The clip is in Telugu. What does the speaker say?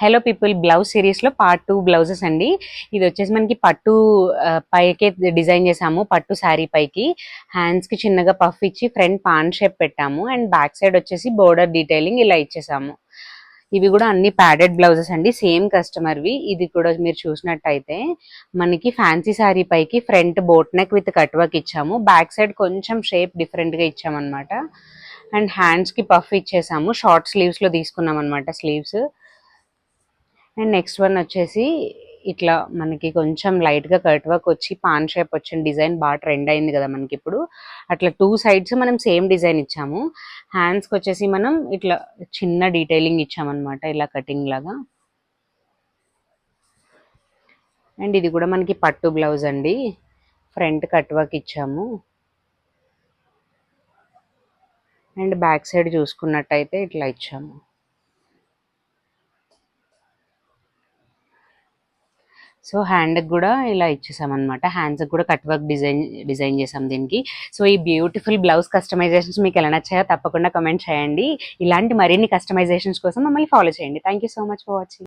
హలో పీపుల్ బ్లౌజ్ సిరీస్లో పార్ట్ 2 బ్లౌజెస్ అండి. ఇది వచ్చేసి మనకి పట్టు పైకే డిజైన్ చేసాము. పట్టు శారీ పైకి హ్యాండ్స్కి చిన్నగా పఫ్ ఇచ్చి ఫ్రంట్ పాన్ షేప్ పెట్టాము. అండ్ బ్యాక్ సైడ్ వచ్చేసి బోర్డర్ డీటెయిలింగ్ ఇలా ఇచ్చేసాము. ఇవి కూడా అన్ని ప్యాడెడ్ బ్లౌజెస్ అండి, సేమ్ కస్టమర్వి. ఇది కూడా మీరు చూసినట్టయితే మనకి ఫ్యాన్సీ శారీ పైకి front boat neck with cut work ఇచ్చాము. బ్యాక్ సైడ్ కొంచెం షేప్ డిఫరెంట్గా ఇచ్చామన్నమాట. అండ్ హ్యాండ్స్కి పఫ్ ఇచ్చేసాము. షార్ట్ స్లీవ్స్లో తీసుకున్నాం అనమాట స్లీవ్స్. అండ్ నెక్స్ట్ వన్ వచ్చేసి ఇట్లా మనకి కొంచెం లైట్గా కట్ వర్క్ వచ్చి పాన్ షేప్ వచ్చిన డిజైన్ బాగా ట్రెండ్ అయింది కదా మనకి ఇప్పుడు. అట్లా 2 సైడ్స్ మనం సేమ్ డిజైన్ ఇచ్చాము. హ్యాండ్స్కి వచ్చేసి మనం ఇట్లా చిన్న డీటెయిలింగ్ ఇచ్చామన్నమాట, ఇలా కటింగ్ లాగా. అండ్ ఇది కూడా మనకి పట్టు బ్లౌజ్ అండి, ఫ్రంట్ కట్ వర్క్ ఇచ్చాము. అండ్ బ్యాక్ సైడ్ చూసుకున్నట్టయితే ఇట్లా ఇచ్చాము. సో హ్యాండ్కి కూడా ఇలా ఇచ్చేసామన్నమాట. హ్యాండ్స్కి కూడా కట్ వర్క్ డిజైన్ చేసాం దీనికి. సో ఈ బ్యూటిఫుల్ బ్లౌజ్ కస్టమైజేషన్స్ మీకు ఎలా నచ్చాయో తప్పకుండా కమెంట్ చేయండి. ఇలాంటి మరిన్ని కస్టమైజేషన్స్ కోసం మమ్మల్ని ఫాలో చేయండి. Thank you so much for watching.